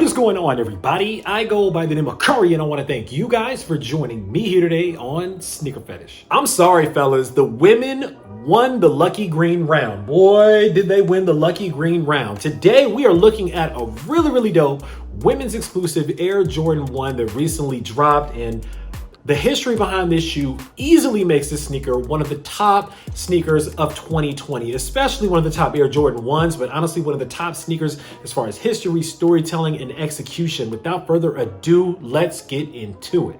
What is going on, everybody? I go by the name of Curry, and I want to thank you guys for joining me here today on Sneaker Fetish. I'm sorry, fellas, the women won the lucky green round. Boy, did they win the lucky green round. Today, we are looking at a really dope women's exclusive Air Jordan 1 that recently dropped, and the history behind this shoe easily makes this sneaker one of the top sneakers of 2020, especially one of the top Air Jordan 1s, but honestly one of the top sneakers as far as history, storytelling, and execution. Without further ado, let's get into it.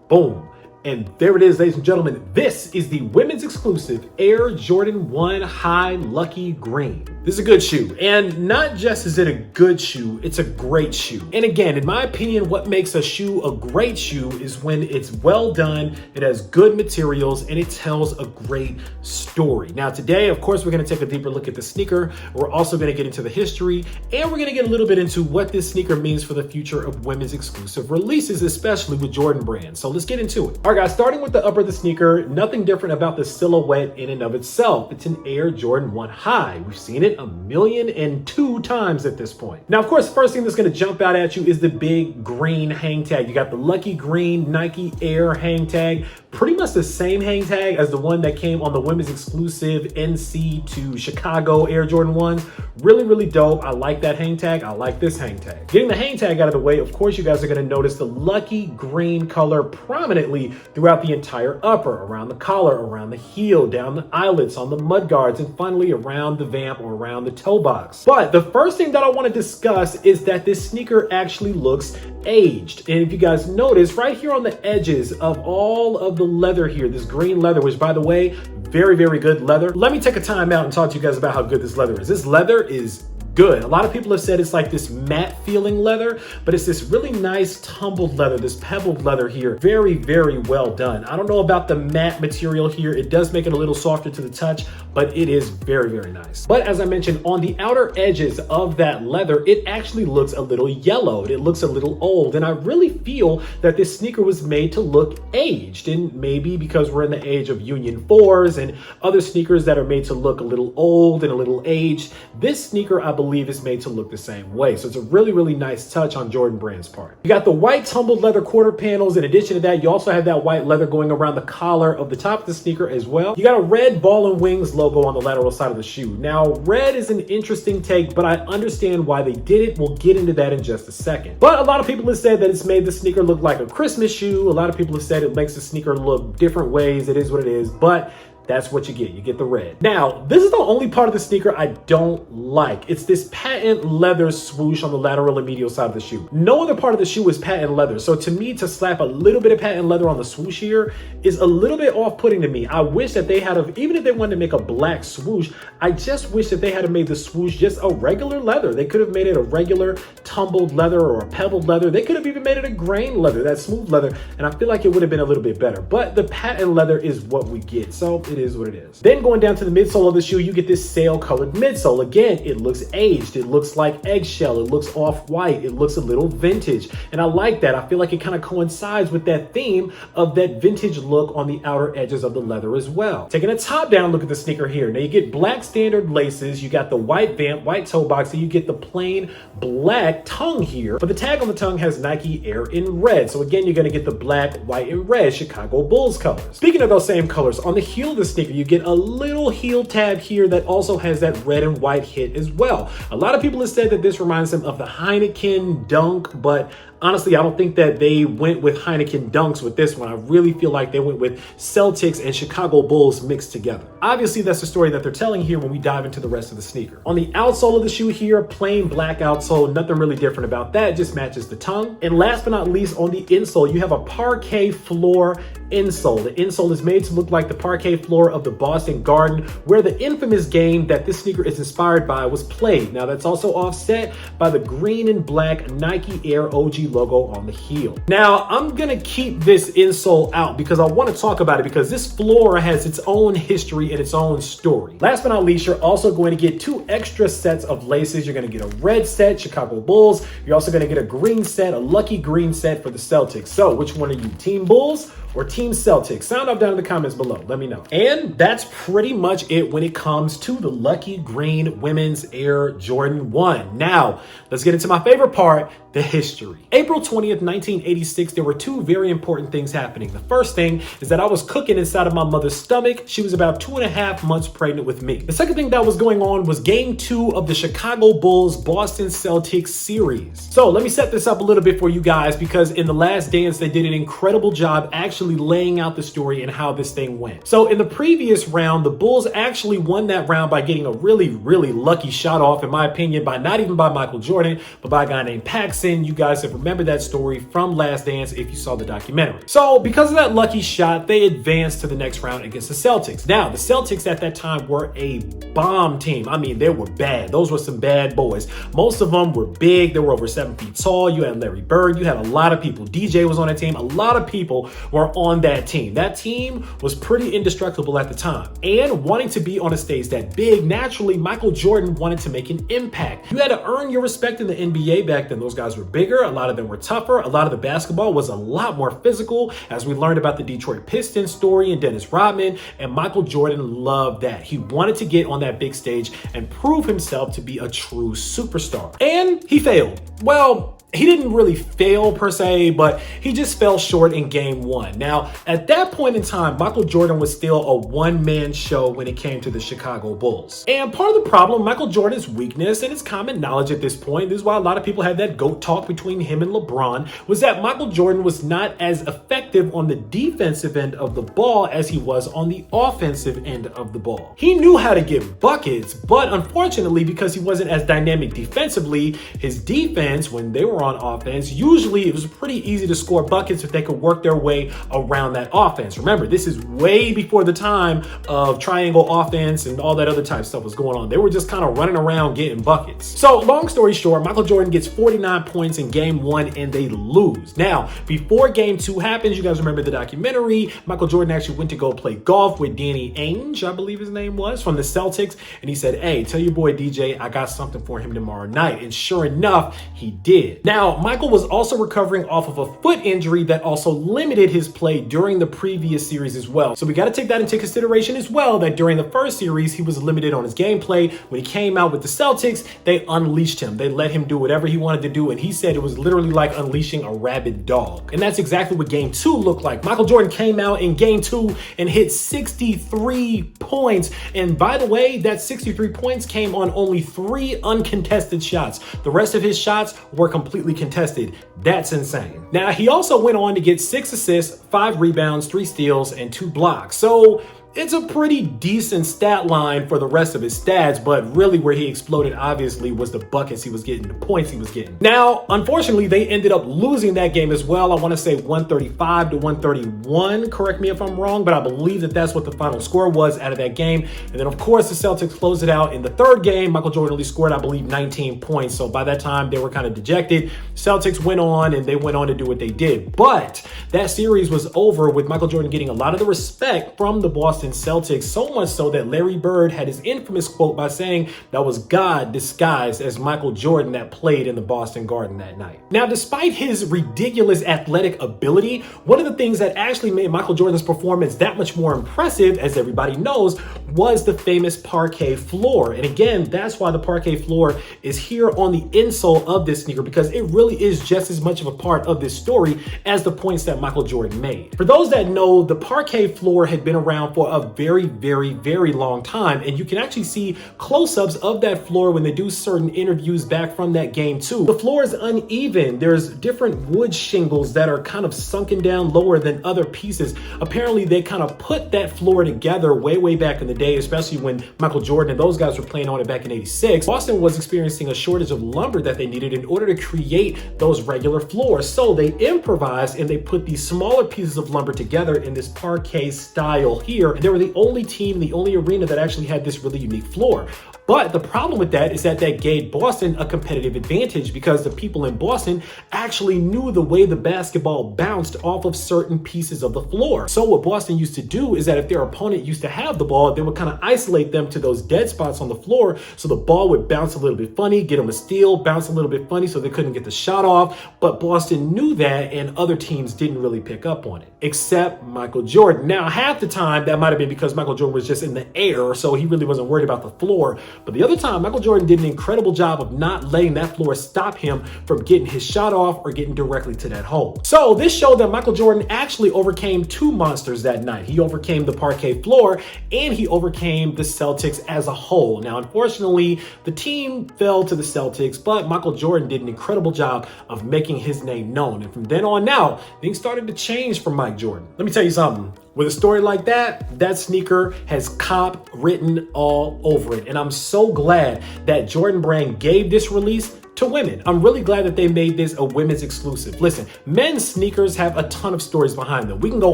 Boom. And there it is, ladies and gentlemen. This is the women's exclusive Air Jordan 1 High Lucky Green. This is a good shoe. And not just is it a good shoe, it's a great shoe. And again, in my opinion, what makes a shoe a great shoe is when it's well done, it has good materials, and it tells a great story. Now today, of course, we're gonna take a deeper look at the sneaker. We're also gonna get into the history, and we're gonna get a little bit into what this sneaker means for the future of women's exclusive releases, especially with Jordan Brand. So let's get into it. All right, guys, starting with the upper of the sneaker, nothing different about the silhouette in and of itself. It's an Air Jordan 1 High. We've seen it 1,000,002 times at this point. Now, of course, first thing that's going to jump out at you is the big green hang tag. You got the lucky green Nike Air hang tag, pretty much the same hang tag as the one that came on the women's exclusive NC to Chicago Air Jordan 1s. Really dope. I like that hang tag. I like this hang tag. Getting the hang tag out of the way, of course, you guys are going to notice the lucky green color prominently throughout the entire upper, around the collar, around the heel, down the eyelets, on the mud guards, and finally around the vamp or around the toe box. But the first thing that I want to discuss is that this sneaker actually looks aged. And if you guys notice right here on the edges of all of the leather here, this green leather, which by the way, very good leather. Let me take a time out and talk to you guys about how good this leather is. This leather is good. A lot of people have said it's like this matte feeling leather, but it's this really nice tumbled leather, this pebbled leather here. Very well done. I don't know about the matte material here. It does make it a little softer to the touch, but it is very nice. But as I mentioned, on the outer edges of that leather, it actually looks a little yellowed. It looks a little old, and I really feel that this sneaker was made to look aged, and maybe because we're in the age of Union 4s and other sneakers that are made to look a little old and a little aged, this sneaker, I believe, is made to look the same way. So it's a really nice touch on Jordan Brand's part. You got the white tumbled leather quarter panels. In addition to that, you also have that white leather going around the collar of the top of the sneaker as well. You got a red ball and wings logo on the lateral side of the shoe. Now, red is an interesting take, but I understand why they did it. We'll get into that in just a second. But a lot of people have said that it's made the sneaker look like a Christmas shoe. A lot of people have said it makes the sneaker look different ways. It is what it is, but that's what you get. You get the red. Now, this is the only part of the sneaker I don't like. It's this patent leather swoosh on the lateral and medial side of the shoe. No other part of the shoe is patent leather. So to me, to slap a little bit of patent leather on the swoosh here is a little bit off-putting to me. I wish that they had, even if they wanted to make a black swoosh, I just wish that they had made the swoosh just a regular leather. They could have made it a regular tumbled leather or a pebbled leather. They could have even made it a grain leather, that smooth leather, and I feel like it would have been a little bit better. But the patent leather is what we get. So it is what it is. Then going down to the midsole of the shoe, you get this sail colored midsole. Again, it looks aged. It looks like eggshell. It looks off-white. It looks a little vintage. And I like that. I feel like it kind of coincides with that theme of that vintage look on the outer edges of the leather as well. Taking a top-down look at the sneaker here. Now you get black standard laces. You got the white vamp, white toe box, and you get the plain black tongue here. But the tag on the tongue has Nike Air in red. So again, you're going to get the black, white, and red Chicago Bulls colors. Speaking of those same colors, on the heel of the sneaker, you get a little heel tab here that also has that red and white hit as well. A lot of people have said that this reminds them of the Heineken Dunk, but honestly, I don't think that they went with Heineken Dunks with this one. I really feel like they went with Celtics and Chicago Bulls mixed together. Obviously, that's the story that they're telling here when we dive into the rest of the sneaker. On the outsole of the shoe here, plain black outsole, nothing really different about that, just matches the tongue. And last but not least, on the insole, you have a parquet floor insole. The insole is made to look like the parquet floor of the Boston Garden, where the infamous game that this sneaker is inspired by was played. Now, that's also offset by the green and black Nike Air OG logo on the heel. Now, I'm gonna keep this insole out because I want to talk about it because this floor has its own history and its own story. Last but not least, you're also going to get 2 extra sets of laces. You're going to get a red set, Chicago Bulls. You're also going to get a green set, a lucky green set for the Celtics. So which one are you, Team Bulls or Team Celtics? Sound off down in the comments below. Let me know. And that's pretty much it when it comes to the lucky green women's Air Jordan 1. Now, let's get into my favorite part, the history. April 20th, 1986, there were 2 very important things happening. The first thing is that I was cooking inside of my mother's stomach. She was about 2.5 months pregnant with me. The second thing that was going on was game 2 of the Chicago Bulls Boston Celtics series. So let me set this up a little bit for you guys because in The Last Dance, they did an incredible job actually laying out the story and how this thing went. So in the previous round, the Bulls actually won that round by getting a really, really lucky shot off, in my opinion, by not even by Michael Jordan, but by a guy named Paxson. You guys have remembered that story from Last Dance if you saw the documentary. So because of that lucky shot, they advanced to the next round against the Celtics. Now, the Celtics at that time were a bomb team. I mean, they were bad. Those were some bad boys. Most of them were big. They were over 7 feet tall. You had Larry Bird. You had a lot of people. DJ was on that team. A lot of people were on that team. That team was pretty indestructible at the time. And wanting to be on a stage that big, naturally, Michael Jordan wanted to make an impact. You had to earn your respect in the NBA back then. Those guys were bigger. A lot of them were tougher. A lot of the basketball was a lot more physical, as we learned about the Detroit Pistons story and Dennis Rodman. And Michael Jordan loved that. He wanted to get on that big stage and prove himself to be a true superstar. And he failed. Well, he didn't really fail per se, but he just fell short in game 1. Now, at that point in time, Michael Jordan was still a one-man show when it came to the Chicago Bulls. And part of the problem, Michael Jordan's weakness, and it's common knowledge at this point, this is why a lot of people had that GOAT talk between him and LeBron, was that Michael Jordan was not as effective on the defensive end of the ball as he was on the offensive end of the ball. He knew how to get buckets, but unfortunately, because he wasn't as dynamic defensively, his defense, when they were on offense, usually it was pretty easy to score buckets if they could work their way around that offense. Remember, this is way before the time of triangle offense and all that other type of stuff was going on. They were just kind of running around getting buckets. So long story short, Michael Jordan gets 49 points in game 1 and they lose. Now, before game 2 happens, you guys remember the documentary, Michael Jordan actually went to go play golf with Danny Ainge, I believe his name was, from the Celtics. And he said, hey, tell your boy DJ, I got something for him tomorrow night. And sure enough, he did. Now, Michael was also recovering off of a foot injury that also limited his play during the previous series as well. So we got to take that into consideration as well, that during the first series, he was limited on his gameplay. When he came out with the Celtics, they unleashed him. They let him do whatever he wanted to do. And he said it was literally like unleashing a rabid dog. And that's exactly what game 2 looked like. Michael Jordan came out in game 2 and hit 63 points. And by the way, that 63 points came on only 3 uncontested shots. The rest of his shots were completely contested. That's insane. Now, he also went on to get 6 assists, 5 rebounds, 3 steals, and 2 blocks. So it's a pretty decent stat line for the rest of his stats, but really where he exploded obviously was the buckets he was getting, the points he was getting. Now, unfortunately, they ended up losing that game as well. I want to say 135 to 131. Correct me if I'm wrong, but I believe that that's what the final score was out of that game. And then of course the Celtics closed it out in the third game. Michael Jordan only scored, I believe, 19 points. So by that time they were kind of dejected. Celtics went on and they went on to do what they did. But that series was over with Michael Jordan getting a lot of the respect from the Boston Celtics, so much so that Larry Bird had his infamous quote by saying that was God disguised as Michael Jordan that played in the Boston Garden that night. Now, despite his ridiculous athletic ability, one of the things that actually made Michael Jordan's performance that much more impressive, as everybody knows, was the famous parquet floor. And again, that's why the parquet floor is here on the insole of this sneaker, because it really is just as much of a part of this story as the points that Michael Jordan made. For those that know, the parquet floor had been around for a very, very, very long time. And you can actually see close-ups of that floor when they do certain interviews back from that game too. The floor is uneven. There's different wood shingles that are kind of sunken down lower than other pieces. Apparently they kind of put that floor together way back in the day, especially when Michael Jordan and those guys were playing on it back in '86. Boston was experiencing a shortage of lumber that they needed in order to create those regular floors. So they improvised and they put these smaller pieces of lumber together in this parquet style here. And they were the only team, the only arena that actually had this really unique floor. But the problem with that is that gave Boston a competitive advantage because the people in Boston actually knew the way the basketball bounced off of certain pieces of the floor. So what Boston used to do is that if their opponent used to have the ball, they would kind of isolate them to those dead spots on the floor. So the ball would bounce a little bit funny, get them a steal, bounce a little bit funny so they couldn't get the shot off. But Boston knew that and other teams didn't really pick up on it, except Michael Jordan. Now, half the time that might have been because Michael Jordan was just in the air, so he really wasn't worried about the floor. But the other time, Michael Jordan did an incredible job of not letting that floor stop him from getting his shot off or getting directly to that hole. So this showed that Michael Jordan actually overcame two monsters that night. He overcame the parquet floor and he overcame the Celtics as a whole. Now, unfortunately, the team fell to the Celtics, but Michael Jordan did an incredible job of making his name known. And from then on out, things started to change for Mike Jordan. Let me tell you something. With a story like that, that sneaker has cop written all over it. And I'm so glad that Jordan Brand gave this release to women. I'm really glad that they made this a women's exclusive. Listen, men's sneakers have a ton of stories behind them. We can go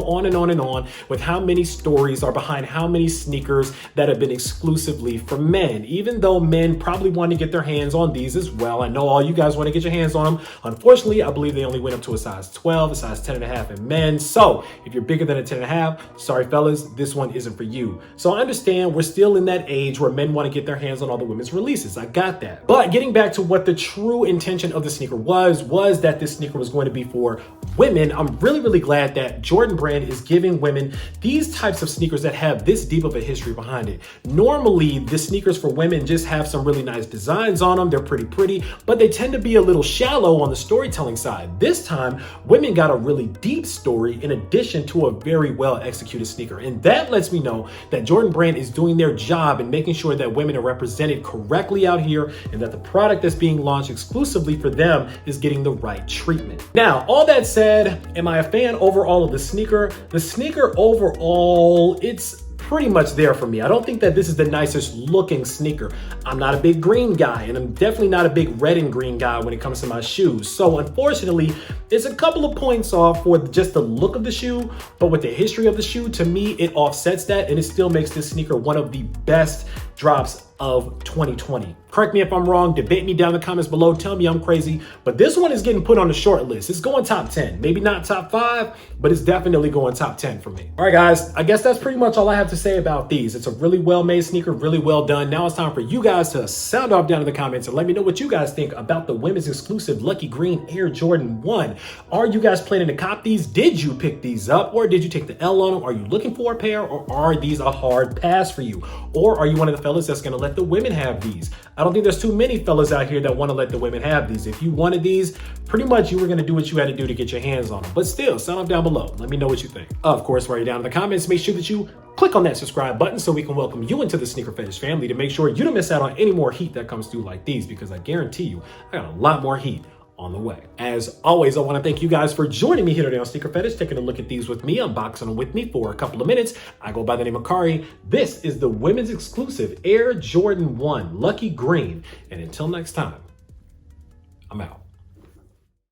on and on and on with how many stories are behind how many sneakers that have been exclusively for men, even though men probably want to get their hands on these as well. I know all you guys want to get your hands on them. Unfortunately, I believe they only went up to a size 12, a size 10 and a half in men. So if you're bigger than a 10 and a half, sorry fellas, this one isn't for you. So I understand we're still in that age where men want to get their hands on all the women's releases. I got that. But getting back to what the true intention of the sneaker was that this sneaker was going to be for women. I'm really glad that Jordan Brand is giving women these types of sneakers that have this deep of a history behind it. Normally, the sneakers for women just have some really nice designs on them. They're pretty, but they tend to be a little shallow on the storytelling side. This time, women got a really deep story in addition to a very well executed sneaker. And that lets me know that Jordan Brand is doing their job in making sure that women are represented correctly out here and that the product that's being launched exclusively for them is getting the right treatment. Now, all that said, am I a fan overall of the sneaker? The sneaker overall, it's pretty much there for me. I don't think that this is the nicest looking sneaker. I'm not a big green guy, and I'm definitely not a big red and green guy when it comes to my shoes. So unfortunately, it's a couple of points off for just the look of the shoe, but with the history of the shoe, to me, it offsets that, and it still makes this sneaker one of the best drops of 2020. Correct me if I'm wrong, debate me down in the comments below, tell me I'm crazy, but this one is getting put on the short list. It's going top 10, maybe not top 5, but it's definitely going top 10 for me. All right, guys, I guess that's pretty much all I have to say about these. It's a really well-made sneaker, really well done. Now it's time for you guys to sound off down in the comments and let me know what you guys think about the women's exclusive Lucky Green Air Jordan 1. Are you guys planning to cop these? Did you pick these up, or did you take the L on them? Are you looking for a pair, or are these a hard pass for you? Or are you one of the fellas that's gonna let the women have these? I don't think there's too many fellas out here that want to let the women have these. If you wanted these, pretty much you were going to do what you had to do to get your hands on them. But still, sound off down below. Let me know what you think. Of course, while you're down in the comments, make sure that you click on that subscribe button so we can welcome you into the Sneaker Fetish family to make sure you don't miss out on any more heat that comes through like these, because I guarantee you, I got a lot more heat on the way. As always, I want to thank you guys for joining me here today on Sneaker Fetish, taking a look at these with me, unboxing them with me for a couple of minutes. I go by the name of Kari. This is the women's exclusive Air Jordan 1 Lucky Green. And until next time, I'm out.